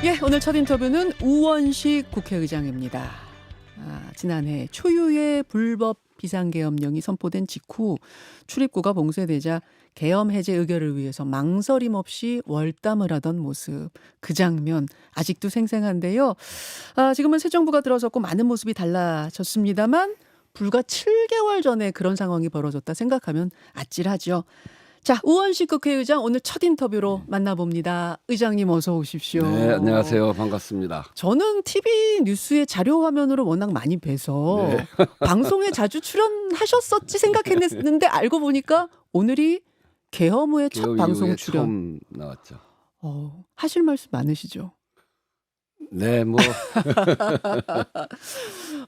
예, 오늘 첫 인터뷰는 우원식 국회의장입니다. 지난해 초유의 불법 비상계엄령이 선포된 직후 출입구가 봉쇄되자 계엄 해제 의결을 위해서 망설임 없이 월담을 하던 모습, 그 장면 아직도 생생한데요. 지금은 새 정부가 들어섰고 많은 모습이 달라졌습니다만 불과 7개월 전에 그런 상황이 벌어졌다 생각하면 아찔하죠. 자, 우원식 국회의장 오늘 첫 인터뷰로 만나봅니다. 의장님 어서 오십시오. 네, 안녕하세요. 반갑습니다. 저는 TV 뉴스의 자료 화면으로 워낙 많이 뵈서 네. 방송에 자주 출연하셨었지 생각했는데 알고 보니까 오늘이 계엄 후의 첫 개업 방송 이후에 출연. 처음 나왔죠. 하실 말씀 많으시죠? 네, 뭐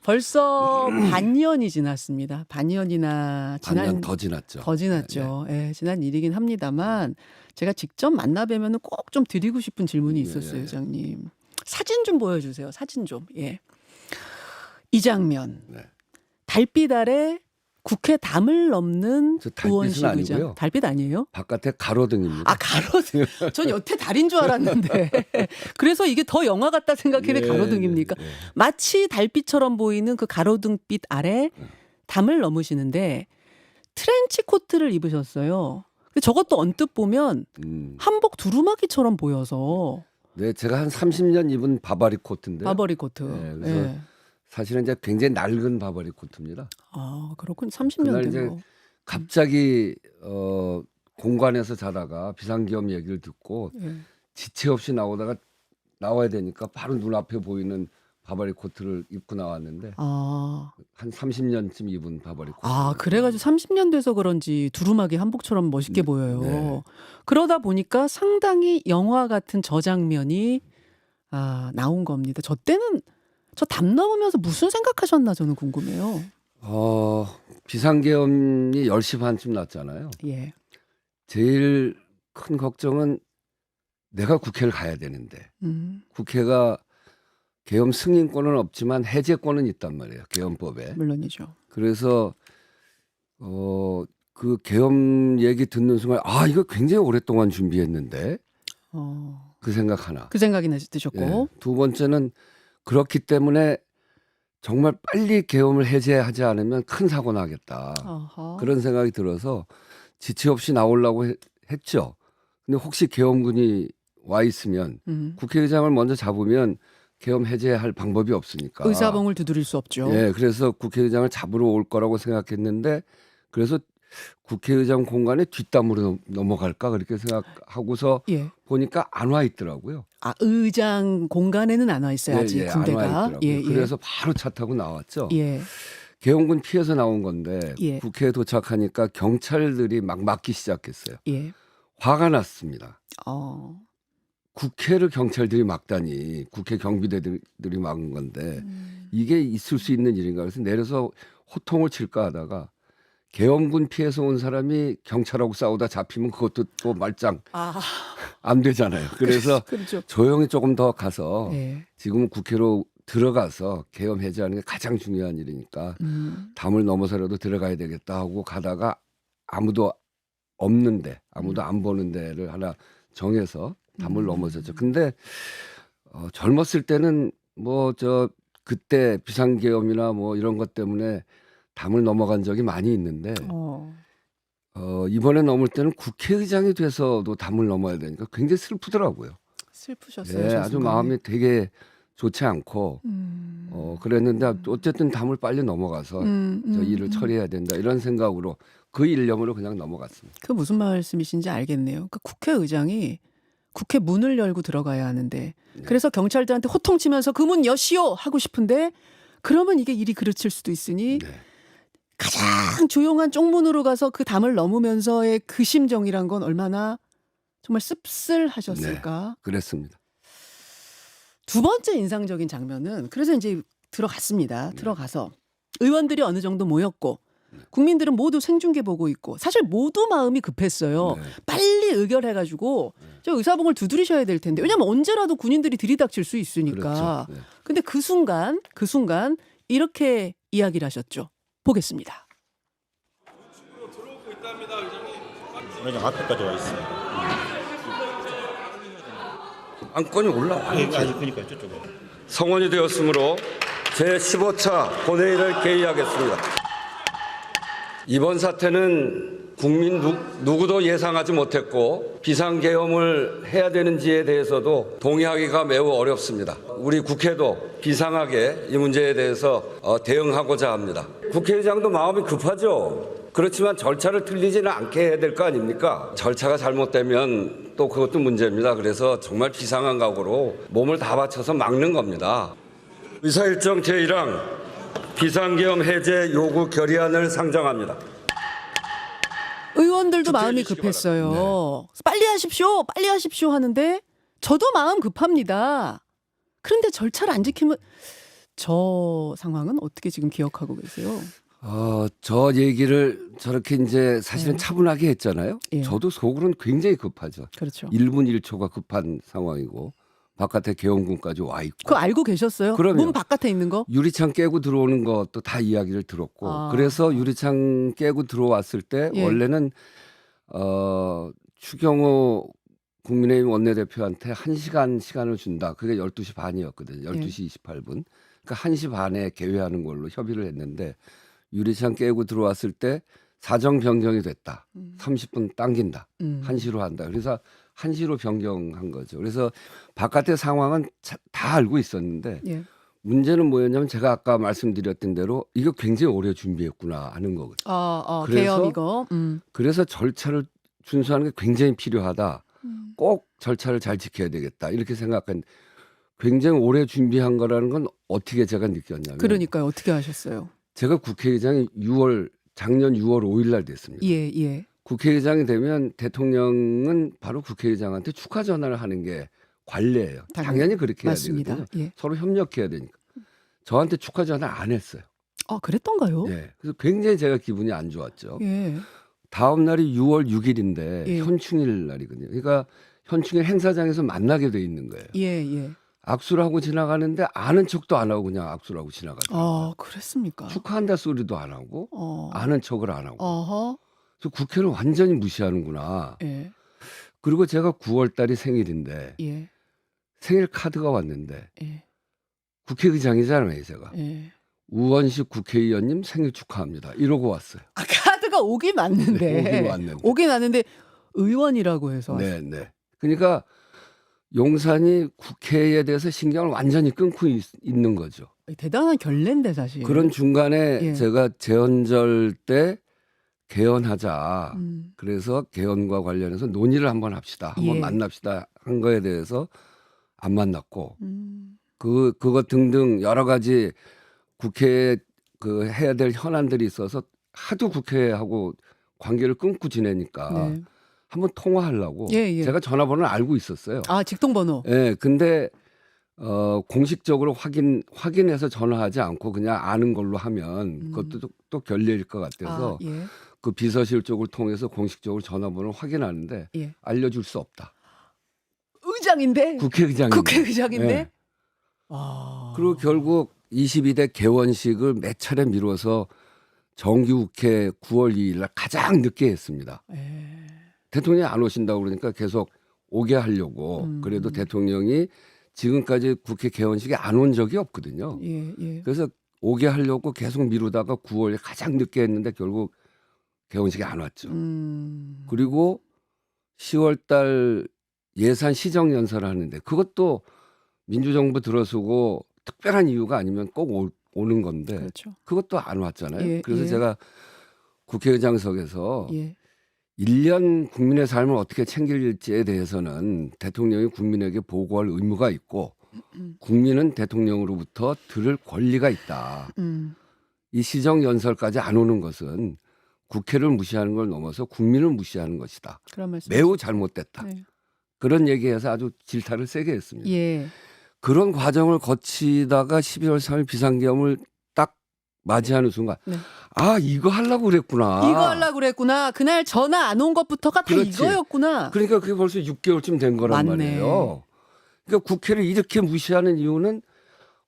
벌써 반년이 지났습니다. 반년이나 반년 더 지났죠. 더 지났죠. 예, 지난 일이긴 합니다만 제가 직접 만나 뵈면 꼭 좀 드리고 싶은 질문이 있었어요, 예. 의장님. 사진 좀 보여주세요. 사진 좀. 예. 이 장면. 네. 달빛 아래 국회 담을 넘는 저 달빛은 우원식 의장. 아니고요. 달빛 아니에요? 바깥에 가로등입니다. 가로등. 전 여태 달인 줄 알았는데. 그래서 이게 더 영화 같다 생각했는데 가로등입니까? 네. 마치 달빛처럼 보이는 그 가로등빛 아래 담을 넘으시는데 트렌치 코트를 입으셨어요. 근데 저것도 언뜻 보면 한복 두루마기처럼 보여서 네, 제가 한 30년 입은 바바리 코트인데. 바버리 코트. 네, 그래서 예. 사실은 이제 굉장히 낡은 바바리 코트입니다. 그렇군. 30년 그날 된 이제 거. 갑자기 공관에서 자다가 비상계엄 얘기를 듣고 예. 지체 없이 나와야 되니까 바로 눈앞에 보이는 바바리 코트를 입고 나왔는데 한 30년쯤 입은 바바리 코트. 그래가지고 30년 돼서 그런지 두루마기 한복처럼 멋있게 보여요. 네. 그러다 보니까 상당히 영화 같은 저 장면이 나온 겁니다. 저 담 넘으면서 무슨 생각하셨나 저는 궁금해요. 비상계엄이 10시 반쯤 났잖아요. 예. 제일 큰 걱정은 내가 국회를 가야 되는데 국회가 계엄 승인권은 없지만 해제권은 있단 말이에요. 계엄법에. 물론이죠. 그래서 그 계엄 얘기 듣는 순간 이거 굉장히 오랫동안 준비했는데 그 생각 하나. 그 생각이 드셨고. 예. 두 번째는 그렇기 때문에 정말 빨리 계엄을 해제하지 않으면 큰 사고 나겠다. 어허. 그런 생각이 들어서 지체 없이 나오려고 했죠. 근데 혹시 계엄군이 와 있으면 국회의장을 먼저 잡으면 계엄 해제할 방법이 없으니까. 의사봉을 두드릴 수 없죠. 예, 그래서 국회의장을 잡으러 올 거라고 생각했는데 그래서 국회의장 공간에 뒷담으로 넘어갈까 그렇게 생각하고서 예. 보니까 안 와 있더라고요. 의장 공간에는 안 와 있어요. 아직 안 와 군대가. 있더라고요. 예. 그래서 바로 차 타고 나왔죠. 예. 계엄군 피해서 나온 건데 예. 국회에 도착하니까 경찰들이 막 막기 시작했어요. 예. 화가 났습니다. 국회를 경찰들이 막다니 국회 경비대들이 막은 건데 이게 있을 수 있는 일인가 그래서 내려서 호통을 칠까 하다가 계엄군 피해서 온 사람이 경찰하고 싸우다 잡히면 그것도 또 말짱 안 되잖아요. 그래서 그렇죠. 조용히 조금 더 가서 예. 지금은 국회로 들어가서 계엄 해제하는 게 가장 중요한 일이니까 담을 넘어서라도 들어가야 되겠다 하고 가다가 아무도 없는데 아무도 안 보는 데를 하나 정해서 담을 넘어섰죠. 근데 젊었을 때는 그때 비상계엄이나 뭐 이런 것 때문에 담을 넘어간 적이 많이 있는데 이번에 넘을 때는 국회의장이 돼서도 담을 넘어야 되니까 굉장히 슬프더라고요. 슬프셨어요. 네, 저 아주 순간에. 마음이 되게 좋지 않고 그랬는데 어쨌든 담을 빨리 넘어가서 저 일을 처리해야 된다 이런 생각으로 그 일념으로 그냥 넘어갔습니다. 그 무슨 말씀이신지 알겠네요. 그러니까 국회의장이 국회 문을 열고 들어가야 하는데 그래서 경찰들한테 호통치면서 그 문 여시오 하고 싶은데 그러면 이게 일이 그르칠 수도 있으니 네. 가장 조용한 쪽문으로 가서 그 담을 넘으면서의 그 심정이란 건 얼마나 정말 씁쓸하셨을까. 그랬습니다. 두 번째 인상적인 장면은 그래서 이제 들어갔습니다. 들어가서 의원들이 어느 정도 모였고 국민들은 모두 생중계 보고 있고 사실 모두 마음이 급했어요. 네. 빨리 의결해가지고 저 의사봉을 두드리셔야 될 텐데 왜냐하면 언제라도 군인들이 들이닥칠 수 있으니까. 그렇죠. 네. 근데 그 순간 이렇게 이야기를 하셨죠. 보겠습니다. 들어오고 있답니다, 의장님. 의장 앞에까지 와 있어요. 안건이 올라와요. 아직 그러니까 저쪽으로. 성원이 되었으므로 제15차 본회의를 개의하겠습니다. 이번 사태는 국민 누구도 예상하지 못했고 비상계엄을 해야 되는지에 대해서도 동의하기가 매우 어렵습니다. 우리 국회도 비상하게 이 문제에 대해서 대응하고자 합니다. 국회의장도 마음이 급하죠. 그렇지만 절차를 틀리지는 않게 해야 될 거 아닙니까? 절차가 잘못되면 또 그것도 문제입니다. 그래서 정말 비상한 각오로 몸을 다 바쳐서 막는 겁니다. 의사일정 제1항 비상계엄 해제 요구 결의안을 상정합니다. 의원들도 마음이 급했어요. 네. 빨리 하십시오 하는데 저도 마음 급합니다. 그런데 절차를 안 지키면 저 상황은 어떻게 지금 기억하고 계세요? 저 얘기를 저렇게 이제 사실은 네. 차분하게 했잖아요. 예. 저도 속으로는 굉장히 급하죠. 그렇죠. 1분 1초가 급한 상황이고 바깥에 계엄군까지 와 있고. 그거 알고 계셨어요? 그럼요. 문 바깥에 있는 거? 유리창 깨고 들어오는 것도 다 이야기를 들었고 그래서 유리창 깨고 들어왔을 때 예. 원래는 추경호 국민의힘 원내대표한테 1시간 시간을 준다. 그게 12시 반이었거든요. 12시 28분. 그러니까 1시 반에 개회하는 걸로 협의를 했는데 유리창 깨고 들어왔을 때 사정 변경이 됐다. 30분 당긴다. 1시로 한다. 그래서 1시로 변경한 거죠. 그래서 바깥의 상황은 다 알고 있었는데 예. 문제는 뭐였냐면 제가 아까 말씀드렸던 대로 이거 굉장히 오래 준비했구나 하는 거거든요. 계엄 이거. 그래서 절차를 준수하는 게 굉장히 필요하다. 꼭 절차를 잘 지켜야 되겠다. 이렇게 생각한 굉장히 오래 준비한 거라는 건 어떻게 제가 느꼈냐면 그러니까요. 어떻게 하셨어요? 제가 국회의장이 작년 6월 5일 날 됐습니다. 예. 국회의장이 되면 대통령은 바로 국회의장한테 축하 전화를 하는 게 관례예요. 당연히 그렇게 해야 맞습니다. 되거든요. 예. 서로 협력해야 되니까. 저한테 축하 전화 안 했어요. 그랬던가요? 예. 그래서 굉장히 제가 기분이 안 좋았죠. 예. 다음 날이 6월 6일인데 예. 현충일 날이거든요. 그러니까 현충일 행사장에서 만나게 돼 있는 거예요. 예. 악수를 하고 지나가는데 아는 척도 안 하고 그냥 악수를 하고 지나가더라고요. 그랬습니까? 축하한다 소리도 안 하고 아는 척을 안 하고. 어허. 그래서 국회를 완전히 무시하는구나. 예. 그리고 제가 9월 달이 생일인데 예. 생일 카드가 왔는데 예. 국회의장이잖아요, 제가. 예. 우원식 국회의원님 생일 축하합니다. 이러고 왔어요. 카드가 오긴 왔는데. 네, 오긴 왔는데 의원이라고 해서 네. 그러니까 용산이 국회에 대해서 신경을 완전히 끊고 있는 거죠. 대단한 결례인데 사실. 그런 중간에 예. 제가 재헌절 때 개헌하자. 음. 그래서 개헌과 관련해서 논의를 한번 합시다. 한번 예. 만납시다 한 거에 대해서 안 만났고 그것 등등 여러 가지 국회에 해야 될 현안들이 있어서 하도 국회하고 관계를 끊고 지내니까 네. 한번 통화하려고 예. 제가 전화번호를 알고 있었어요. 직통번호. 예, 근데 공식적으로 확인해서 전화하지 않고 그냥 아는 걸로 하면 그것도 또 결례일 것 같아서 예. 그 비서실 쪽을 통해서 공식적으로 전화번호를 확인하는데 예. 알려줄 수 없다. 의장인데. 국회의장인데. 국회의장인데. 예. 그리고 결국 22대 개원식을 몇 차례 미뤄서 정기국회 9월 2일 날 가장 늦게 했습니다. 대통령이 안 오신다고 그러니까 계속 오게 하려고 그래도 대통령이 지금까지 국회 개원식에 안 온 적이 없거든요. 예. 그래서 오게 하려고 계속 미루다가 9월에 가장 늦게 했는데 결국 개원식에 안 왔죠. 그리고 10월 달 예산 시정연설을 하는데 그것도 민주정부 들어서고 특별한 이유가 아니면 꼭 오는 건데 그렇죠. 그것도 안 왔잖아요. 예, 그래서 예. 제가 국회의장석에서 예. 1년 국민의 삶을 어떻게 챙길지에 대해서는 대통령이 국민에게 보고할 의무가 있고 국민은 대통령으로부터 들을 권리가 있다. 이 시정연설까지 안 오는 것은 국회를 무시하는 걸 넘어서 국민을 무시하는 것이다. 그런 말씀. 매우 잘못됐다. 네. 그런 얘기해서 아주 질타를 세게 했습니다. 예. 그런 과정을 거치다가 12월 3일 비상계엄을 딱 맞이하는 순간 네. 이거 하려고 그랬구나. 이거 하려고 그랬구나. 그날 전화 안 온 것부터가 다 그렇지. 이거였구나. 그러니까 그게 벌써 6개월쯤 된 거란 맞네. 말이에요. 그러니까 국회를 이렇게 무시하는 이유는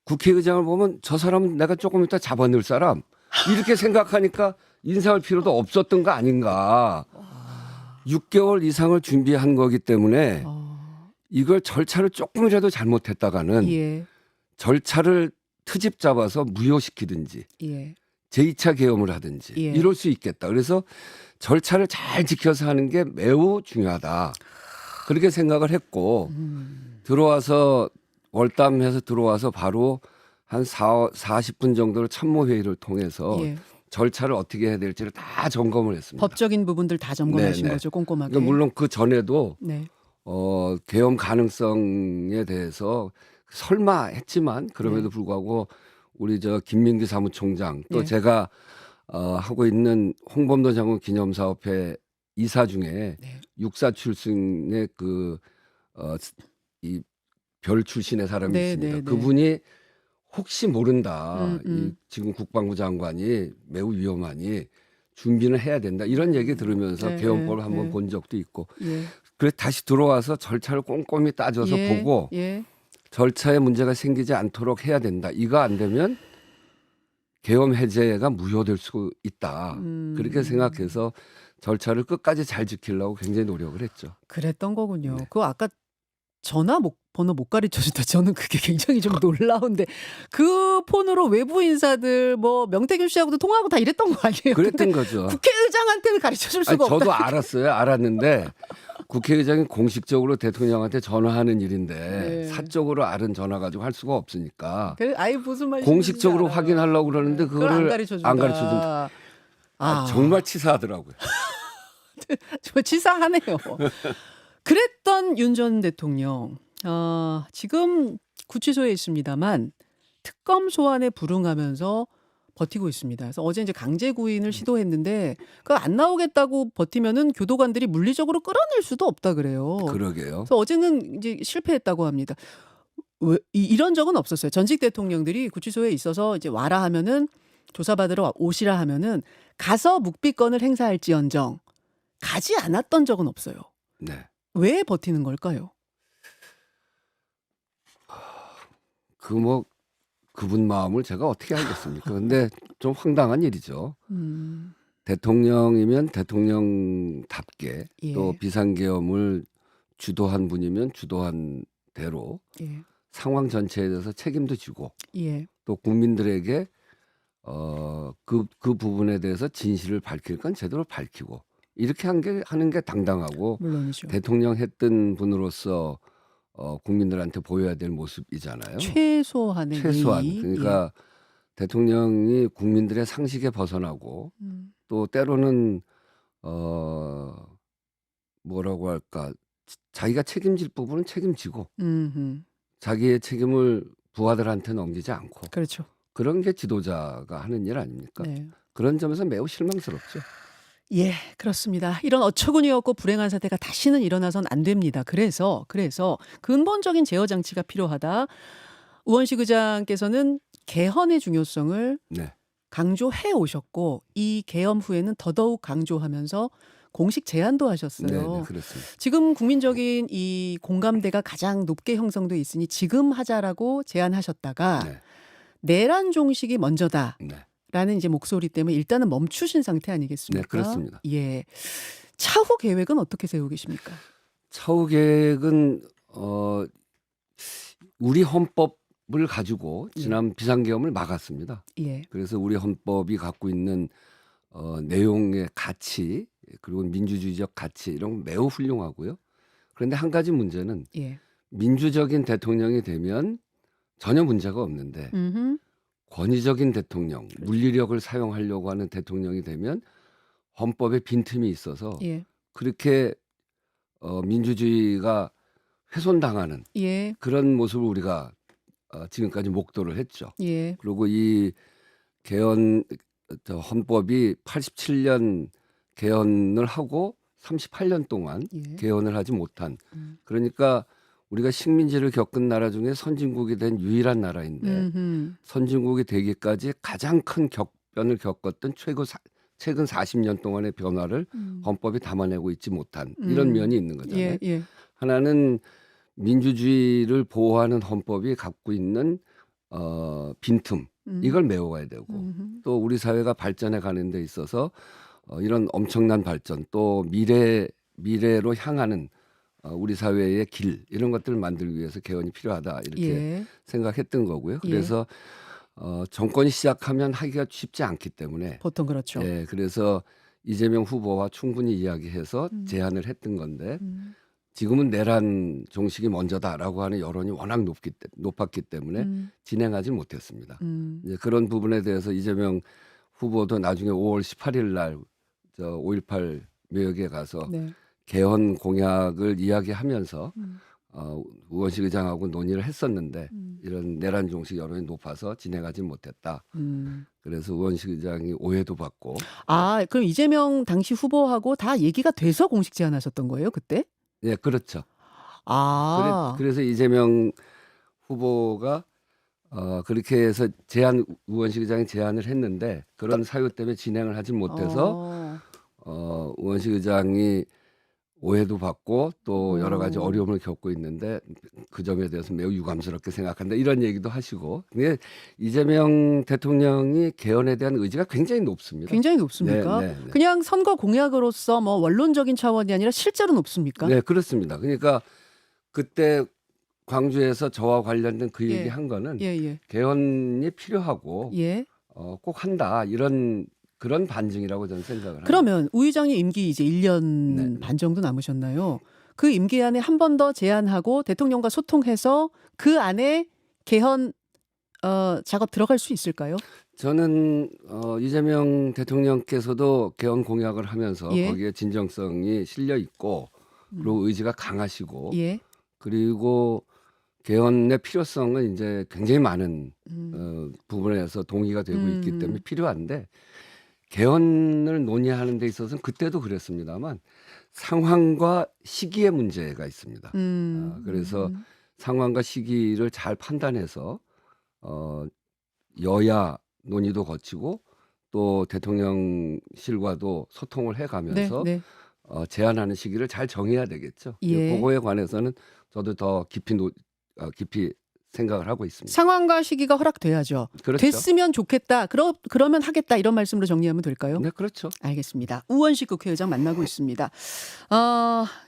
국회의장을 보면 저 사람은 내가 조금 이따 잡아넣을 사람 이렇게 생각하니까 인사할 필요도 없었던 거 아닌가. 6개월 이상을 준비한 거기 때문에 이걸 절차를 조금이라도 잘못했다가는 예. 절차를 트집 잡아서 무효시키든지 예. 제2차 계엄을 하든지 예. 이럴 수 있겠다. 그래서 절차를 잘 지켜서 하는 게 매우 중요하다. 그렇게 생각을 했고 들어와서 월담해서 들어와서 바로 한 40분 정도를 참모회의를 통해서 예. 절차를 어떻게 해야 될지를 다 점검을 했습니다. 법적인 부분들 다 점검하신 네네. 거죠, 꼼꼼하게. 그러니까 물론 그 전에도 네. 계엄 가능성에 대해서 설마 했지만 그럼에도 네. 불구하고 우리 저 김민기 사무총장 또 예. 제가 하고 있는 홍범도 장군 기념사업회 이사 중에 네. 육사 출신의 이 별 출신의 사람이 네, 있습니다. 네, 네. 그분이 혹시 모른다. 음. 이 지금 국방부 장관이 매우 위험하니 준비는 해야 된다. 이런 얘기 들으면서 네, 계엄법을 네, 한번 네. 본 적도 있고. 예. 그래서 다시 들어와서 절차를 꼼꼼히 따져서 예. 보고 예. 절차에 문제가 생기지 않도록 해야 된다. 이거 안 되면 계엄 해제가 무효될 수 있다. 그렇게 생각해서 절차를 끝까지 잘 지키려고 굉장히 노력을 했죠. 그랬던 거군요. 네. 그거 아까 번호 못 가르쳐 준다. 저는 그게 굉장히 좀 놀라운데 그 폰으로 외부 인사들 뭐 명태균 씨하고도 통화하고 다 이랬던 거 아니에요? 그랬던 근데 거죠. 국회의장한테는 가르쳐 줄 아니, 수가 없다. 저도 알았어요. 알았는데 국회의장이 공식적으로 대통령한테 전화하는 일인데 네. 사적으로 알은 전화 가지고 할 수가 없으니까 그 아예 무슨 말인지 공식적으로 알아요. 확인하려고 그러는데 그걸 그거를 안 가르쳐 준다. 안 가르쳐준다. 정말 치사하더라고요. 정말 치사하네요. 그랬던 윤 전 대통령 지금 구치소에 있습니다만 특검 소환에 불응하면서 버티고 있습니다. 그래서 어제 이제 강제 구인을 시도했는데 그 안 나오겠다고 버티면은 교도관들이 물리적으로 끌어낼 수도 없다 그래요. 그러게요. 그래서 어제는 이제 실패했다고 합니다. 이런 적은 없었어요. 전직 대통령들이 구치소에 있어서 이제 와라 하면은 조사받으러 오시라 하면은 가서 묵비권을 행사할지언정 가지 않았던 적은 없어요. 네. 왜 버티는 걸까요? 그분 마음을 제가 어떻게 알겠습니까? 근데 좀 황당한 일이죠. 음, 대통령이면 대통령답게 예, 또 비상계엄을 주도한 분이면 주도한 대로 예, 상황 전체에 대해서 책임도 지고 예, 또 국민들에게 그 부분에 대해서 진실을 밝힐 건 제대로 밝히고 이렇게 하는 게 당당하고 물론이죠. 대통령 했던 분으로서 국민들한테 보여야 될 모습이잖아요. 최소한의 최소한 예의. 그러니까 대통령이 국민들의 상식에 벗어나고 예. 또 때로는 뭐라고 할까 자기가 책임질 부분은 책임지고 자기의 책임을 부하들한테 넘기지 않고 그렇죠. 그런 게 지도자가 하는 일 아닙니까? 네. 그런 점에서 매우 실망스럽죠. 예, 그렇습니다. 이런 어처구니없고 불행한 사태가 다시는 일어나선 안 됩니다. 그래서 근본적인 제어 장치가 필요하다. 우원식 의장께서는 개헌의 중요성을 네, 강조해 오셨고 이 계엄 후에는 더더욱 강조하면서 공식 제안도 네, 하셨어요. 네, 그렇습니다. 지금 국민적인 이 공감대가 가장 높게 형성돼 있으니 지금 하자라고 제안하셨다가 네, 내란 종식이 먼저다. 네, 라는 이제 목소리 때문에 일단은 멈추신 상태 아니겠습니까? 네, 그렇습니다. 예. 차후 계획은 어떻게 세우고 계십니까? 차후 계획은 우리 헌법을 가지고 지난 비상계엄을 막았습니다. 예. 그래서 우리 헌법이 갖고 있는 내용의 가치 그리고 민주주의적 가치 이런 건 매우 훌륭하고요. 그런데 한 가지 문제는 예. 민주적인 대통령이 되면 전혀 문제가 없는데 음흠. 권위적인 대통령, 물리력을 사용하려고 하는 대통령이 되면 헌법에 빈틈이 있어서 예. 그렇게 민주주의가 훼손당하는 예. 그런 모습을 우리가 지금까지 목도를 했죠. 예. 그리고 이 헌법이 87년 개헌을 하고 38년 동안 예. 개헌을 하지 못한 그러니까 우리가 식민지를 겪은 나라 중에 선진국이 된 유일한 나라인데 음흠. 선진국이 되기까지 가장 큰 격변을 겪었던 최근 40년 동안의 변화를 헌법이 담아내고 있지 못한 이런 면이 있는 거잖아요. 예. 예. 하나는 민주주의를 보호하는 헌법이 갖고 있는 빈틈 이걸 메워가야 되고 또 우리 사회가 발전해 가는 데 있어서 이런 엄청난 발전 또 미래로 향하는 우리 사회의 길 이런 것들을 만들기 위해서 개헌이 필요하다 이렇게 예. 생각했던 거고요. 예. 그래서 정권이 시작하면 하기가 쉽지 않기 때문에 보통 그렇죠. 예, 그래서 이재명 후보와 충분히 이야기해서 음. 제안을 했던 건데 음. 지금은 내란 종식이 먼저다라고 하는 여론이 워낙 높았기 때문에 음. 진행하지 못했습니다. 음. 이제 그런 부분에 대해서 이재명 후보도 나중에 5월 18일 날 5.18 묘역에 가서 네. 개헌 공약을 이야기하면서 음. 우원식 의장하고 논의를 했었는데 음. 이런 내란 종식 여론이 높아서 진행하지 못했다. 음. 그래서 우원식 의장이 오해도 받고 아, 그럼 이재명 당시 후보하고 다 얘기가 돼서 공식 제안하셨던 거예요, 그때? 예, 그렇죠. 아. 그래서 이재명 후보가 그렇게 해서 우원식 의장이 제안을 했는데 그런 사유 때문에 진행을 하지 못해서 우원식 의장이 오해도 받고 또 여러 가지 어려움을 겪고 있는데 그 점에 대해서 매우 유감스럽게 생각한다 이런 얘기도 하시고 근데 이재명 대통령이 개헌에 대한 의지가 굉장히 높습니다. 굉장히 높습니까? 네, 네, 네. 그냥 선거 공약으로서 뭐 원론적인 차원이 아니라 실제로 높습니까? 네, 그렇습니다. 그러니까 그때 광주에서 저와 관련된 그 예. 얘기한 거는 예, 예. 개헌이 필요하고 예. 꼭 한다 이런 그런 반증이라고 저는 생각을 합니다. 그러면 우 의장이 임기 이제 1년 네, 네. 반 정도 남으셨나요? 그 임기 안에 한 번 더 제안하고 대통령과 소통해서 그 안에 개헌 작업 들어갈 수 있을까요? 저는 이재명 대통령께서도 개헌 공약을 하면서 예. 거기에 진정성이 실려 있고 그리고 의지가 강하시고 예. 그리고 개헌의 필요성은 이제 굉장히 많은 부분에서 동의가 되고 있기 때문에 필요한데 개헌을 논의하는 데 있어서는 그때도 그랬습니다만 상황과 시기의 문제가 있습니다. 그래서 상황과 시기를 잘 판단해서 여야 논의도 거치고 또 대통령실과도 소통을 네, 해가면서 네. 제안하는 시기를 잘 정해야 되겠죠. 예. 그거에 관해서는 저도 더 깊이 생각을 하고 있습니다. 상황과 시기가 허락돼야죠. 그렇죠. 됐으면 좋겠다. 그러면 하겠다. 이런 말씀으로 정리하면 될까요? 네, 그렇죠. 알겠습니다. 우원식 국회의장 만나고 있습니다.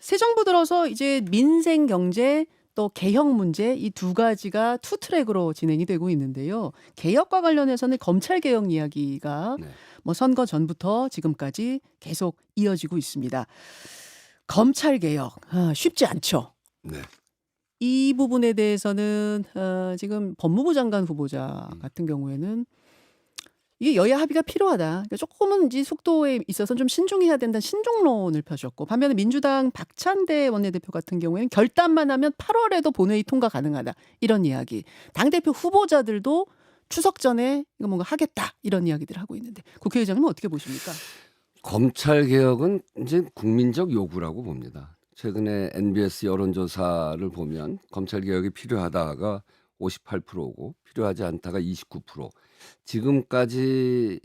새 정부 들어서 이제 민생 경제 또 개혁 문제 이 두 가지가 투 트랙으로 진행이 되고 있는데요. 개혁과 관련해서는 검찰 개혁 이야기가 네. 뭐 선거 전부터 지금까지 계속 이어지고 있습니다. 검찰 개혁 쉽지 않죠. 네. 이 부분에 대해서는 지금 법무부 장관 후보자 같은 경우에는 이게 여야 합의가 필요하다. 그러니까 조금은 이제 속도에 있어서 좀 신중해야 된다는 신중론을 펴셨고 반면에 민주당 박찬대 원내대표 같은 경우에는 결단만 하면 8월에도 본회의 통과 가능하다. 이런 이야기. 당대표 후보자들도 추석 전에 이거 뭔가 하겠다. 이런 이야기들을 하고 있는데 국회의장님은 어떻게 보십니까? 검찰 개혁은 이제 국민적 요구라고 봅니다. 최근에 NBS 여론조사를 보면 검찰 개혁이 필요하다가 58%고 필요하지 않다가 29%. 지금까지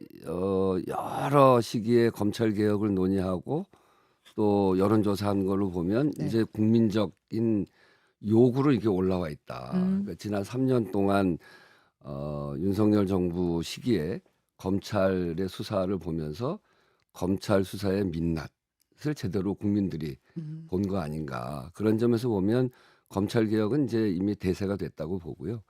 여러 시기에 검찰 개혁을 논의하고 또 여론조사한 걸로 보면 네. 이제 국민적인 요구로 이게 올라와 있다. 그러니까 지난 3년 동안 윤석열 정부 시기에 검찰의 수사를 보면서 검찰 수사의 민낯을 제대로 국민들이 본 거 아닌가. 그런 점에서 보면 검찰 개혁은 이제 이미 대세가 됐다고 보고요.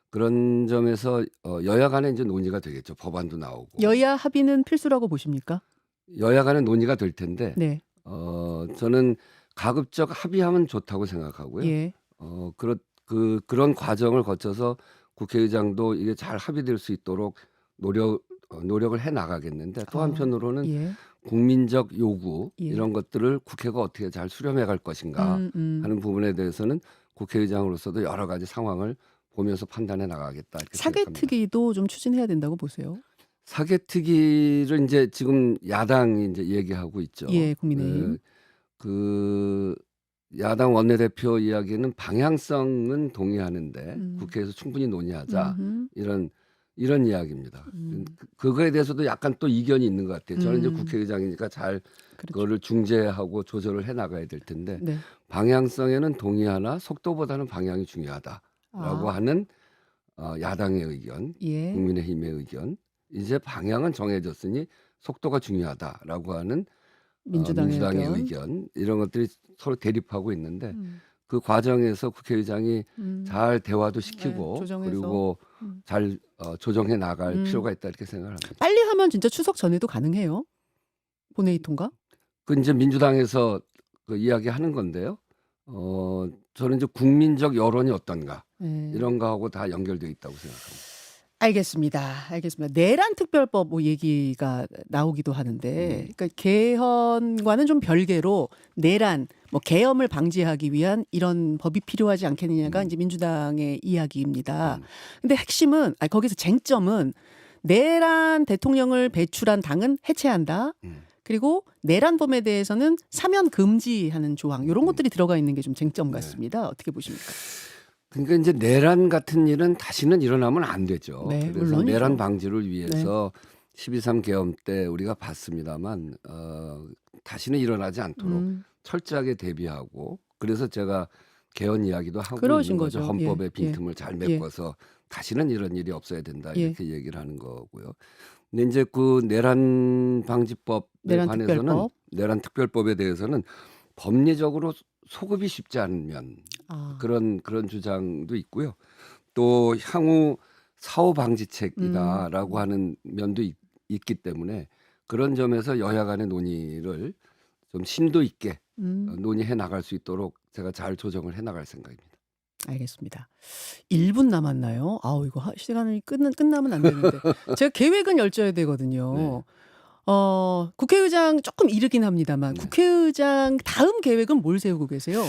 그런 점에서 여야 간에 이제 논의가 되겠죠. 법안도 나오고. 여야 합의는 필수라고 보십니까? 여야 간에 논의가 될 텐데 네. 저는 가급적 합의하면 좋다고 생각하고요. 예. 그런 과정을 거쳐서 국회의장도 이게 잘 합의될 수 있도록 노력을 해 나가겠는데 또 한편으로는 예. 국민적 요구 예. 이런 것들을 국회가 어떻게 잘 수렴해 갈 것인가 하는 부분에 대해서는 국회의장으로서도 여러 가지 상황을 보면서 판단해 나가겠다. 이렇게 생각합니다. 사개특위도 좀 추진해야 된다고 보세요. 사개특위를 이제 지금 야당이 이제 얘기하고 있죠. 예, 국민의힘. 그 야당 원내대표 이야기는 방향성은 동의하는데 국회에서 충분히 논의하자 이런 이야기입니다. 그거에 대해서도 약간 또 이견이 있는 것 같아요. 저는 이제 국회의장이니까 잘 그렇죠. 그거를 중재하고 조절을 해 나가야 될 텐데 네. 방향성에는 동의하나 속도보다는 방향이 중요하다라고 하는 야당의 의견, 예. 국민의힘의 의견. 이제 방향은 정해졌으니 속도가 중요하다라고 하는 민주당의 의견 이런 것들이 서로 대립하고 있는데 그 과정에서 국회의장이 잘 대화도 시키고 조정해서. 그리고 잘 조정해 나갈 음. 필요가 있다 이렇게 생각합니다. 빨리 하면 진짜 추석 전에도 가능해요? 본회의 통과? 그 이제 민주당에서 그 이야기하는 건데요. 저는 이제 국민적 여론이 어떤가 네. 이런 거하고 다 연결되어 있다고 생각합니다. 알겠습니다. 내란 특별법 뭐 얘기가 나오기도 하는데, 그러니까 개헌과는 좀 별개로 내란, 뭐 계엄을 방지하기 위한 이런 법이 필요하지 않겠느냐가 이제 민주당의 이야기입니다. 근데 핵심은, 거기서 쟁점은 내란 대통령을 배출한 당은 해체한다. 그리고 내란범에 대해서는 사면 금지하는 조항, 이런 것들이 들어가 있는 게 좀 쟁점 같습니다. 어떻게 보십니까? 그러니까 이제 내란 같은 일은 다시는 일어나면 안 되죠. 네, 그래서 물론이죠. 내란 방지를 위해서 12.3 계엄 때 우리가 봤습니다만 다시는 일어나지 않도록 철저하게 대비하고 그래서 제가 개헌 이야기도 하고 그러신 있는 거죠. 거죠. 헌법의 예, 빈틈을 잘 메꿔서 다시는 이런 일이 없어야 된다 예. 이렇게 얘기를 하는 거고요. 근데 이제 그 내란 방지법에 내란 관해서는 특별법. 내란 특별법에 대해서는 법리적으로 소급이 쉽지 않은 면 그런 주장도 있고요. 또 향후 사후 방지책이다라고 하는 면도 있기 때문에 그런 점에서 여야 간의 논의를 좀 심도 있게 논의해 나갈 수 있도록 제가 잘 조정을 해 나갈 생각입니다. 알겠습니다. 1분 남았나요? 아우 이거 시간이 끝나면 안 되는데 제가 계획은 열져야 되거든요. 네. 국회의장 조금 이르긴 합니다만 국회의장 다음 계획은 뭘 세우고 계세요?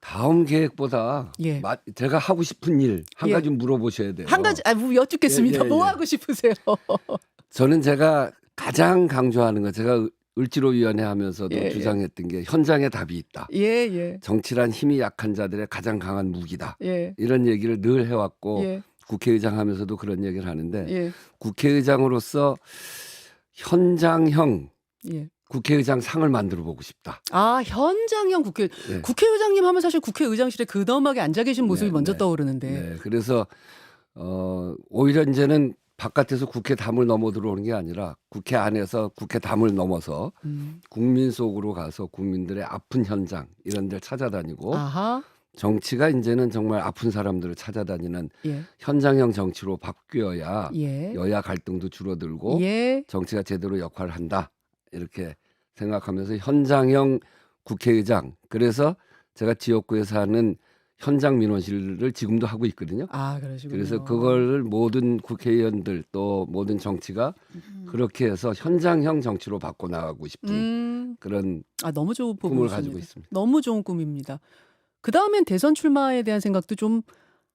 다음 계획보다 예. 제가 하고 싶은 일 한 예. 가지 물어보셔야 돼요. 한 가지 뭐 여쭙겠습니다. 예. 뭐 하고 싶으세요? 저는 제가 가장 강조하는 거 제가 을지로위원회 하면서도 예. 주장했던 게 현장에 답이 있다. 예. 정치란 힘이 약한 자들의 가장 강한 무기다. 예. 이런 얘기를 늘 해왔고 예. 국회의장 하면서도 그런 얘기를 하는데 예. 국회의장으로서 현장형 예. 국회의장 상을 만들어 보고 싶다. 현장형 네. 국회의장님 하면 사실 국회의장실에 근엄하게 앉아 계신 모습이 네, 먼저 네. 떠오르는데. 네, 그래서 오히려 이제는 바깥에서 국회 담을 넘어 들어오는 게 아니라 국회 안에서 국회 담을 넘어서 국민 속으로 가서 국민들의 아픈 현장 이런 데를 찾아다니고 아하. 정치가 이제는 정말 아픈 사람들을 찾아다니는 예. 현장형 정치로 바뀌어야 예. 여야 갈등도 줄어들고 예. 정치가 제대로 역할을 한다 이렇게 생각하면서 현장형 국회의장 그래서 제가 지역구에서 하는 현장 민원실을 지금도 하고 있거든요. 그러시군요. 그래서 그걸 모든 국회의원들 또 모든 정치가 그렇게 해서 현장형 정치로 바꿔 나가고 싶은 그런 너무 좋은 꿈을 부분입니다. 가지고 있습니다. 너무 좋은 꿈입니다. 그 다음엔 대선 출마에 대한 생각도 좀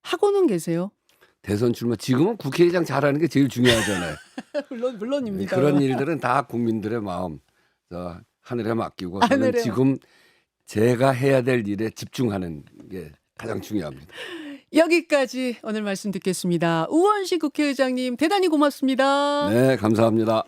하고는 계세요? 대선 출마 지금은 국회의장 잘하는 게 제일 중요하잖아요. 물론입니다. 그런 일들은 다 국민들의 마음 하늘에 맡기고 저는 하늘에 지금 제가 해야 될 일에 집중하는 게 가장 중요합니다. 여기까지 오늘 말씀 듣겠습니다. 우원식 국회의장님 대단히 고맙습니다. 네, 감사합니다.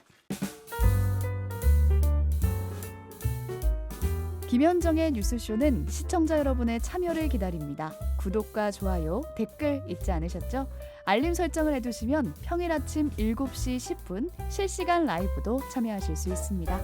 김현정의 뉴스쇼는 시청자 여러분의 참여를 기다립니다. 구독과 좋아요, 댓글 잊지 않으셨죠? 알림 설정을 해두시면 평일 아침 7시 10분 실시간 라이브도 참여하실 수 있습니다.